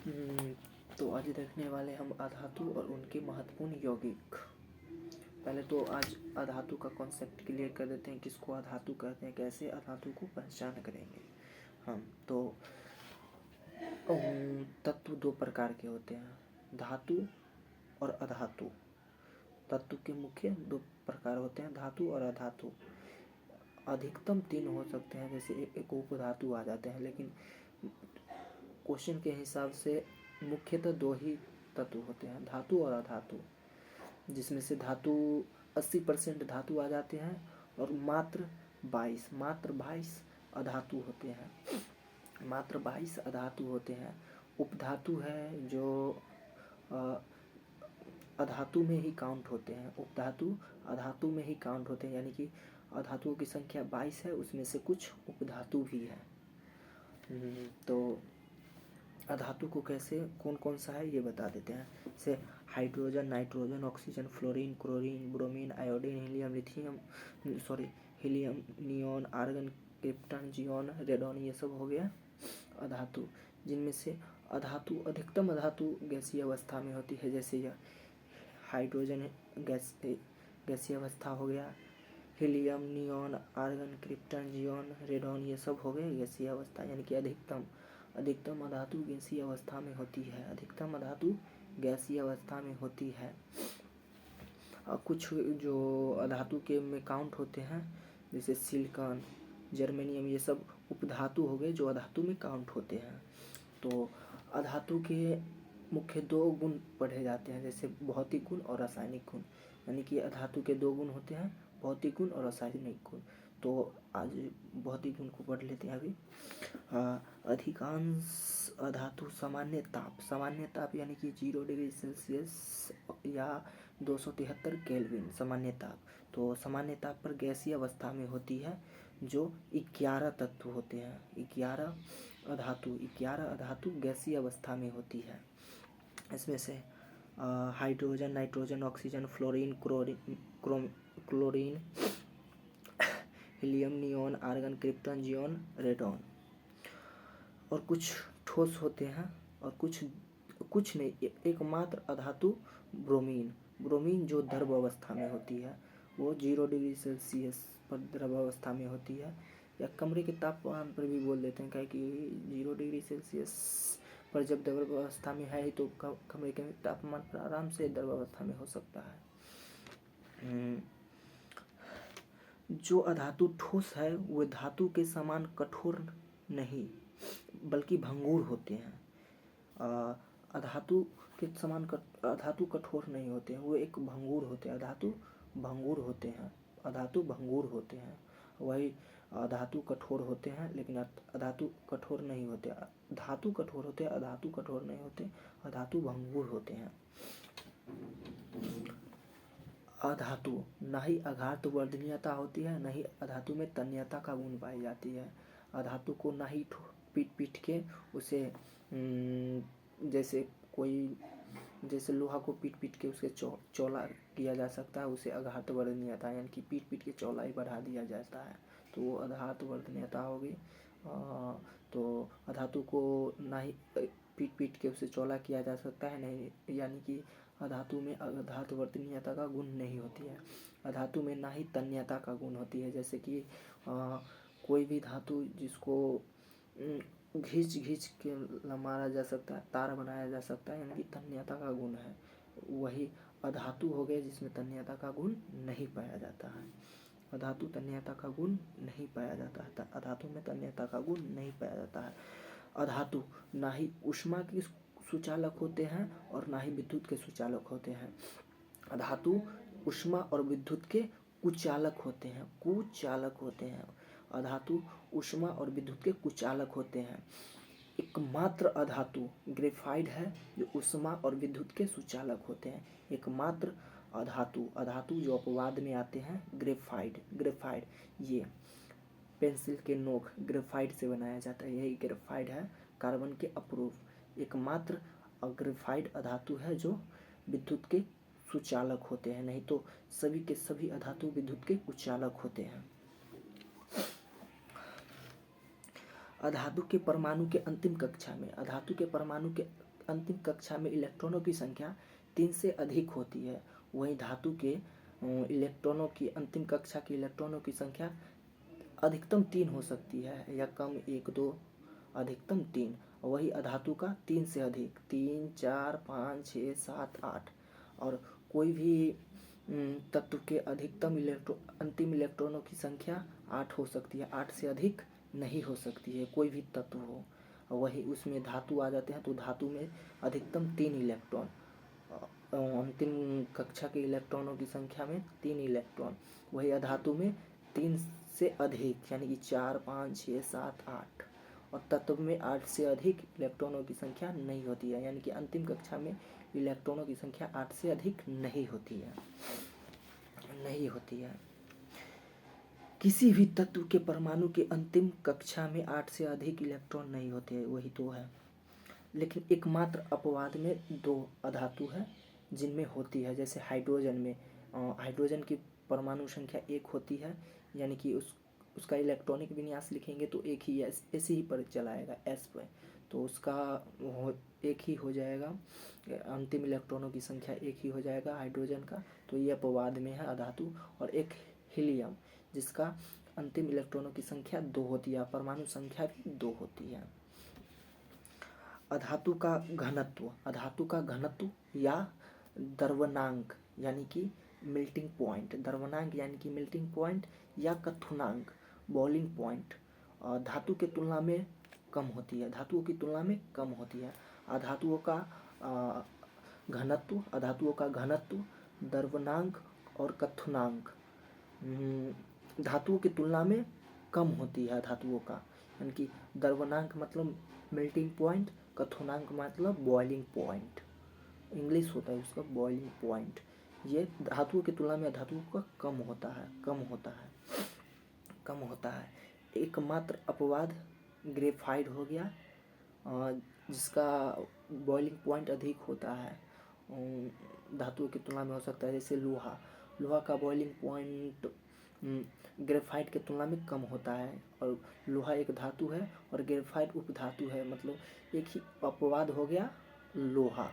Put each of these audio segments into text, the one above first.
हम्म, तो आज देखने वाले हम अधातु और उनके महत्वपूर्ण यौगिक। पहले तो आज अधातु का कॉन्सेप्ट क्लियर कर देते हैं, किसको अधातु कहते हैं, कैसे अधातु को पहचान करेंगे हम। तो तत्व दो प्रकार के होते हैं, धातु और अधातु। तत्व के मुख्य दो प्रकार होते हैं, धातु और अधातु। अधिकतम तीन हो सकते हैं, जैसे एक उपधातु आ जाते हैं, लेकिन क्वेश्चन के हिसाब से मुख्यतः दो ही तत्व होते हैं, धातु और अधातु, जिसमें से धातु 80% धातु आ जाते हैं और मात्र 22 अधातु होते हैं। मात्र 22 अधातु होते हैं। उपधातु है जो अधातु में ही काउंट होते हैं, उपधातु अधातु में ही काउंट होते हैं, यानी कि अधातुओं की संख्या 22 है, उसमें से कुछ उपधातु भी है। तो अधातु को कैसे कौन कौन सा है ये बता देते हैं। जैसे hydrogen, nitrogen, oxygen, fluorine, chlorine, bromine, iodine, helium, neon, argon, krypton, xenon, radon, ये सब हो गया अधातु। जिनमें से अधातु अधिकतम अधातु गैसीय अवस्था में होती है, जैसे यह हाइड्रोजन गैसीय अवस्था हो गया, helium, neon, argon, krypton, xenon, radon, ये सब हो गए गैसीय अवस्था, यानी कि अधिकतम अधातु गैसीय अवस्था में होती है। अधिकतम अधातु गैसीय अवस्था में होती है। कुछ जो अधातु के में काउंट होते हैं, जैसे सिलिकॉन, जर्मेनियम, ये सब उपधातु हो गए जो अधातु में काउंट होते हैं। तो अधातु के मुख्य दो गुण पढ़े जाते हैं, जैसे भौतिक गुण और रासायनिक गुण, यानी कि अधातु के दो गुण होते हैं, भौतिक गुण और रासायनिक गुण। तो आज भौतिक गुण को पढ़ लेते हैं अभी। अधिकांश अधातु सामान्य ताप यानी कि 0 डिग्री सेल्सियस या 273 केल्विन सामान्य ताप। तो सामान्य ताप पर गैसीय अवस्था में होती है, जो 11 तत्व होते हैं। 11 अधातु गैसीय अवस्था में होती है। इसमें से hydrogen, nitrogen, oxygen, fluorine, chlorine, helium, neon, argon, krypton, xenon, radon. और कुछ ठोस होते हैं और कुछ नहीं। एकमात्र अधातु ब्रोमीन जो द्रव अवस्था में होती है, वो 0 डिग्री सेल्सियस पर द्रव अवस्था में होती है, या कमरे के तापमान पर भी बोल देते हैं, क्या कि 0 डिग्री सेल्सियस पर जब द्रव अवस्था में है तो कमरे के तापमान पर आराम से द्रव अवस्था में हो सकता है। जो अधातु ठोस है वो धातु के समान कठोर नहीं बल्कि भंगुर होते हैं। अधातु के समान अधातु कठोर नहीं होते हैं, वो एक भंगुर होते हैं। अधातु भंगुर होते हैं। वही धातु कठोर होते हैं, लेकिन अधातु कठोर नहीं होते। धातु कठोर होते हैं, अधातु कठोर नहीं होते। अधातु भंगुर होते हैं। अधातु न ही अघात वर्धनीयता होती है, न ही अधातु में तन्यता का गुण पाई जाती है। अधातु को न ही पीट के उसे जैसे लोहा को पीट के उसके चौला किया जा सकता है, उसे अघात वर्धनीयता, यानी कि पीट के चौलाई बढ़ा दिया जाता है, तो वो अघात वर्धनीयता होगी। तो अधातु को ना ही पीट के उसे चौला किया जा सकता है, नहीं, यानी कि अधातु में अघात वर्धनीयता का गुण नहीं होती है। अधातु में ना ही तन्यता का गुण होती है, जैसे कि कोई भी धातु जिसको घींच के मारा जा सकता है, तार बनाया जा सकता है, यानी कि तन्यता का गुण है। वही अधातु हो गए जिसमें तन्यता का गुण नहीं पाया जाता है। अधातु तन्यता का गुण नहीं पाया जाता है, अधातु में तन्यता का गुण नहीं पाया जाता है। अधातु ना ही ऊष्मा के सुचालक होते हैं और ना ही विद्युत के सुचालक होते हैं। अधातु ऊष्मा और विद्युत के कुचालक होते हैं। अधातु ऊष्मा और विद्युत के कुचालक होते हैं। एकमात्र अधातु ग्रेफाइट है जो ऊष्मा और विद्युत के सुचालक होते हैं। एकमात्र अधातु जो अपवाद में आते हैं, ग्रेफाइट, ये पेंसिल के नोक ग्रेफाइट से बनाया जाता है, यही ग्रेफाइट है, कार्बन के अपरूप। एकमात्र ग्रेफाइट अधातु है जो विद्युत के सुचालक होते हैं, नहीं तो सभी के सभी अधातु विद्युत के कुचालक होते हैं। अधातु के परमाणु के अंतिम कक्षा में, अधातु के परमाणु के अंतिम कक्षा में इलेक्ट्रॉनों की संख्या 3 से अधिक होती है, वहीं धातु के इलेक्ट्रॉनों की अंतिम कक्षा के इलेक्ट्रॉनों की संख्या अधिकतम 3 हो सकती है या कम 1 2, अधिकतम 3। वही अधातु का 3 से अधिक 3 4 5 6 7 8। और कोई भी तत्व के अधिकतम अंतिम इलेक्ट्रॉनों की संख्या 8 हो सकती है, 8 से अधिक नहीं हो सकती है, कोई भी तत्व हो। वही उसमें धातु आ जाते हैं तो धातु में अधिकतम 3 इलेक्ट्रॉन, अंतिम कक्षा के इलेक्ट्रॉनों की संख्या में 3 इलेक्ट्रॉन। वही अधातु में 3 से अधिक यानी कि 4 5 6 7 8। और तत्व में 8 से अधिक इलेक्ट्रॉनों की संख्या नहीं होती है, यानी कि अंतिम कक्षा में इलेक्ट्रॉनों की संख्या 8 से अधिक नहीं होती है। किसी भी तत्व के परमाणु के अंतिम कक्षा में 8 से अधिक इलेक्ट्रॉन नहीं होते हैं, वही तो है। लेकिन एकमात्र अपवाद में 2 अधातु है जिनमें होती है, जैसे हाइड्रोजन में हाइड्रोजन की परमाणु संख्या 1 होती है, यानी कि उसका इलेक्ट्रॉनिक विन्यास लिखेंगे तो एक ही ऐसे ही पर चलाएगा एस पर, तो उसका एक ही हो जाएगा, अंतिम इलेक्ट्रॉनों की संख्या 1 ही हो जाएगा हाइड्रोजन का। तो ये अपवाद में है अधातु। और एक हीलियम जिसका अंतिम इलेक्ट्रॉनों की संख्या 2 होती है, परमाणु संख्या भी 2 होती है। अधातु का घनत्व या द्रव्यनांक यानी कि मेल्टिंग पॉइंट, द्रव्यनांक यानी कि मेल्टिंग पॉइंट या क्वथनांक बॉइलिंग पॉइंट धातु के तुलना में कम होती है, धातुओं की तुलना में कम होती है। अधातुओं का घनत्व, द्रव्यनांक और क्वथनांक धातुओं की तुलना में कम होती है धातुओं का, यानी कि द्रव्यनांक मतलब मेल्टिंग पॉइंट, क्वथनांक मतलब बॉइलिंग पॉइंट, इंग्लिश होता है उसका बॉइलिंग पॉइंट। ये धातुओं की तुलना में धातुओं का कम होता है। एकमात्र अपवाद ग्रेफाइट हो गया जिसका बॉइलिंग पॉइंट अधिक होता है, धातुओं की तुलना में हो सकता है। जैसे लोहा का बॉइलिंग पॉइंट ग्रेफाइट की तुलना में कम होता है, और लोहा एक धातु है और ग्रेफाइट उपधातु है, मतलब एक ही अपवाद हो गया लोहा,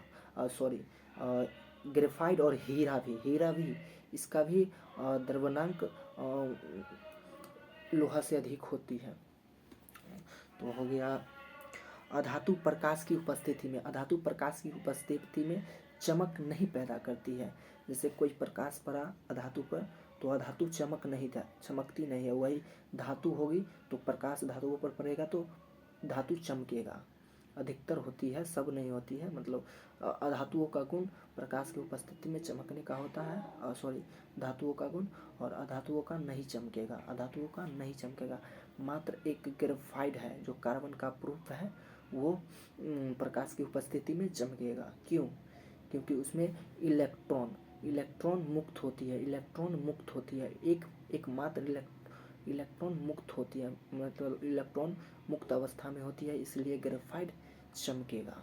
ग्रेफाइट। और हीरा भी इसका भी द्रव्यनांक लोहा से अधिक होती है। तो हो गया अधातु प्रकाश की उपस्थिति में चमक नहीं पैदा करती है। जैसे कोई प्रकाश पड़ा अधातु पर तो अधातु चमकती नहीं है, वही धातु होगी तो प्रकाश धातुओं पर पड़ेगा तो धातु चमकेगा, अधिकतर होती है, सब नहीं होती है। मतलब अधातुओं का गुण प्रकाश की उपस्थिति में चमकने का होता है, धातुओं का गुण, और अधातुओं का नहीं चमकेगा। मात्र एक ग्रेफाइट है जो कार्बन का प्रूफ है, वो प्रकाश की उपस्थिति में चमकेगा। क्यों? क्योंकि उसमें इलेक्ट्रॉन मुक्त होती है, एक मात्र इलेक्ट्रॉन मुक्त होती है, मतलब इलेक्ट्रॉन मुक्त अवस्था में होती है, इसलिए ग्रेफाइट चमकेगा।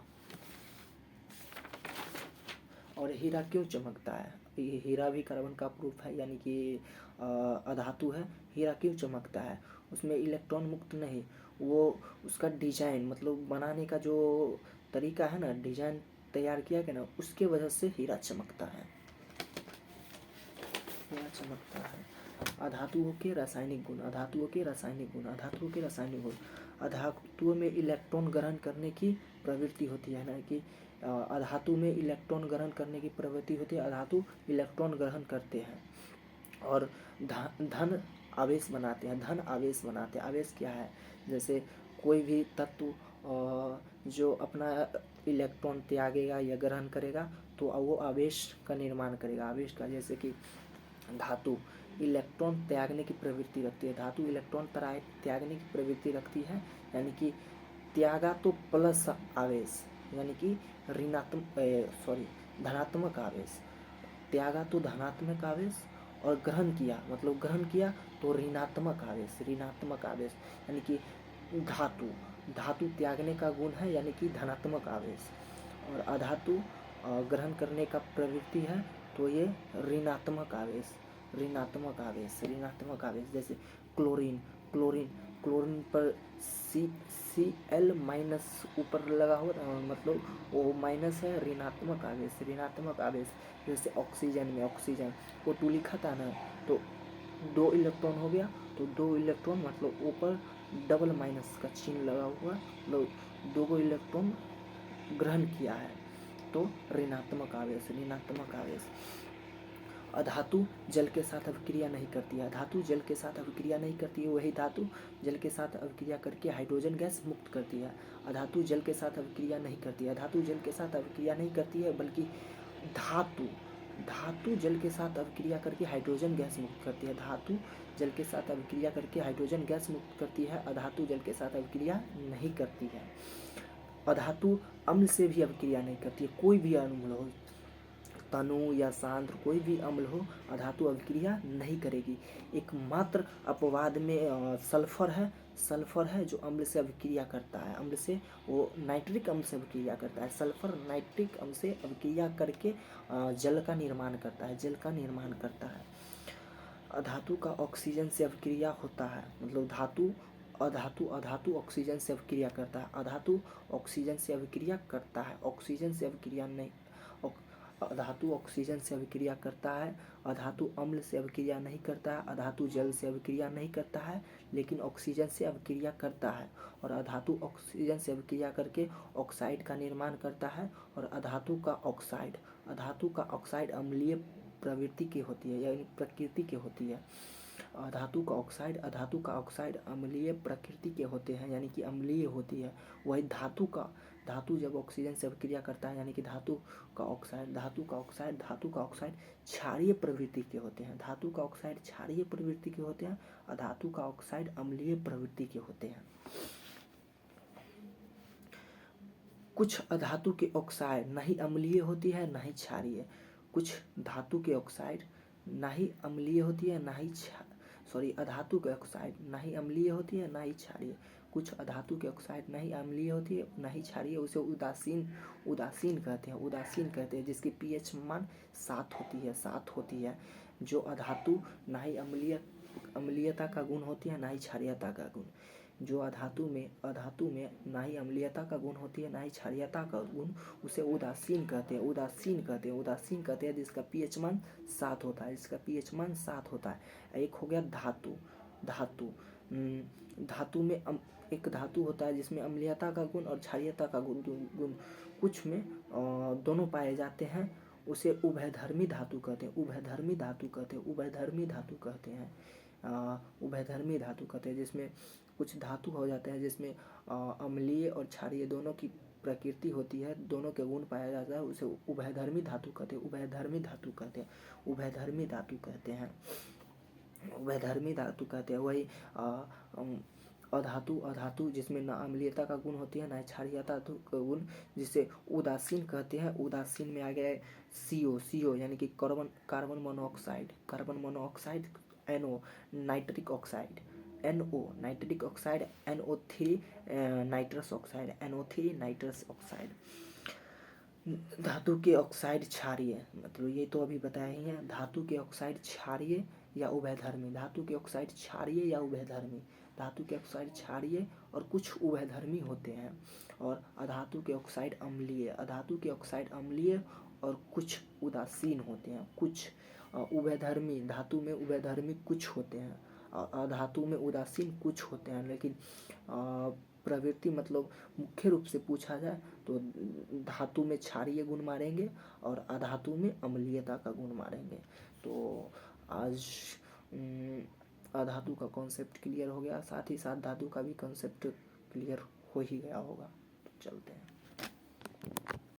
और हीरा क्यों चमकता है? हीरा भी कार्बन का प्रूफ है, यानी कि अधातु है। हीरा क्यों चमकता है? उसमें इलेक्ट्रॉन मुक्त नहीं, वो उसका डिजाइन मतलब बनाने का जो तरीका है ना, डिजाइन तैयार किया गया ना, उसके वजह से हीरा चमकता है। अधातुओं के रासायनिक गुण। अधातुओं में इलेक्ट्रॉन ग्रहण करने की प्रवृत्ति होती है ना, कि अधातु में इलेक्ट्रॉन ग्रहण करने की प्रवृत्ति होती है, अधातु इलेक्ट्रॉन ग्रहण करते हैं और धन आवेश बनाते हैं। आवेश क्या है? जैसे कोई भी तत्व जो अपना इलेक्ट्रॉन त्यागेगा या ग्रहण करेगा तो वो आवेश का निर्माण करेगा। आवेश का, जैसे कि धातु इलेक्ट्रॉन त्यागने की प्रवृत्ति रखती है, त्यागने की प्रवृत्ति रखती है, यानी कि त्यागा तो प्लस आवेश, यानी कि धनात्मक आवेश, त्यागा तो धनात्मक आवेश, और ग्रहण किया तो ऋणात्मक आवेश, यानी कि धातु त्यागने का गुण है, यानी कि धनात्मक आवेश, और अधातु ग्रहण करने का प्रवृत्ति है तो ये ऋणात्मक आवेश। जैसे क्लोरीन क्लोरीन पर Cl माइनस ऊपर लगा हो, मतलब वो माइनस है, ऋणात्मक आवेश, ऋणात्मक आवेश। जैसे ऑक्सीजन में ऑक्सीजन O2 लिखा था ना, तो 2 इलेक्ट्रॉन हो गया, तो 2 इलेक्ट्रॉन मतलब ऊपर डबल माइनस का चिन्ह लगा हुआ, मतलब 2 इलेक्ट्रॉन ग्रहण किया है, तो ऋणात्मक आवेश, ऋणात्मक आवेश। अधातु जल के साथ अभिक्रिया नहीं करती है, धातु जल के साथ अभिक्रिया नहीं करती है, वही धातु जल के साथ अभिक्रिया करके हाइड्रोजन गैस मुक्त करती है। अधातु जल के साथ अभिक्रिया नहीं करती है, धातु जल के साथ अभिक्रिया नहीं करती है, बल्कि धातु धातु जल के साथ अभिक्रिया करके हाइड्रोजन गैस मुक्त करती है। धातु जल के साथ अभिक्रिया करके हाइड्रोजन गैस मुक्त करती है, अधातु जल के साथ अभिक्रिया नहीं करती है। अधातु अम्ल से भी अभिक्रिया नहीं करती है, कोई भी अम्ल हो, तनु या सांद्र कोई भी अम्ल हो, अधातु अभिक्रिया नहीं करेगी। एकमात्र अपवाद में सल्फर है जो अम्ल से अभिक्रिया करता है, अम्ल से, वो नाइट्रिक अम्ल से अभिक्रिया करता है। सल्फर नाइट्रिक अम्ल से अभिक्रिया करके जल का निर्माण करता है, जल का निर्माण करता है। अधातु का ऑक्सीजन से अभिक्रिया होता है, मतलब अधातु ऑक्सीजन से अभिक्रिया करता है, अधातु ऑक्सीजन से अभिक्रिया करता है, ऑक्सीजन से अभिक्रिया नहीं, अधातु ऑक्सीजन से अभिक्रिया करता है, अधातु अम्ल से अभिक्रिया नहीं करता है, अधातु जल से अभिक्रिया नहीं करता है, लेकिन ऑक्सीजन से अभिक्रिया करता है। और अधातु ऑक्सीजन से अभिक्रिया करके ऑक्साइड का निर्माण करता है। और अधातु का ऑक्साइड अम्लीय प्रवृत्ति की होती है, यानी प्रकृति की होती है। धातु का ऑक्साइड अम्लीय प्रकृति के होते हैं, यानी कि अम्लीय होती है। वही धातु जब ऑक्सीजन से अभिक्रिया करता है, यानी कि धातु का ऑक्साइड क्षारीय प्रवृत्ति के होते हैं, धातु का ऑक्साइड क्षारीय प्रवृत्ति के होते हैं, अधातु का ऑक्साइड अम्लीय प्रवृत्ति के होते हैं। कुछ अधातु के ऑक्साइड न ही अम्लीय होती है, न ही क्षारीय। कुछ धातु के ऑक्साइड न ही अम्लीय होती है, अधातु के ऑक्साइड न ही अम्लीय होती है, न ही क्षारीय। कुछ अधातु के ऑक्साइड न ही अम्लीय होती है, न ही क्षारीय, उसे उदासीन कहते हैं, जिसकी pH मान 7 होती है। जो अधातु न ही अम्लीयता का गुण होती है, न ही क्षारीयता का गुण। जो अधातु में ना ही अम्लीयता का गुण होती है, ना ही क्षारीयता का गुण, उसे उदासीन कहते हैं, जिसका pH मान 7 होता है, एक हो गया धातु में एक धातु होता है जिसमें अम्लीयता का गुण और क्षारीयता का गुण कुछ में दोनों पाए जाते हैं, उसे उभयधर्मी धातु कहते हैं, जिसमें कुछ धातु हो जाते हैं जिसमें अम्लीय और क्षारीय दोनों की प्रकृति होती है, दोनों के गुण पाया जाता है, उसे उभयधर्मी धातु कहते हैं। वही अधातु जिसमें ना अम्लीयता का गुण होती है, ना क्षारीयता का गुण, जिसे उदासीन कहते हैं। उदासीन में आ गया CO यानी कि carbon monoxide, NO nitric oxide, NO3 nitrous oxide. धातु के ऑक्साइड क्षारीय, मतलब ये तो अभी बताया ही है। धातु के ऑक्साइड क्षारीय या उभयधर्मी, धातु के ऑक्साइड क्षारीय और कुछ उभयधर्मी होते हैं। और अधातु के ऑक्साइड अम्लीय और कुछ उदासीन होते हैं। कुछ उभयधर्मी, धातु में उभयधर्मी कुछ होते हैं, अधातु में उदासीन कुछ होते हैं। लेकिन प्रवृत्ति मतलब मुख्य रूप से पूछा जाए तो धातु में क्षारीय गुण मारेंगे और अधातु में अम्लीयता का गुण मारेंगे। तो आज अधातु का कॉन्सेप्ट क्लियर हो गया, साथ ही साथ धातु का भी कॉन्सेप्ट क्लियर हो ही गया होगा। तो चलते हैं।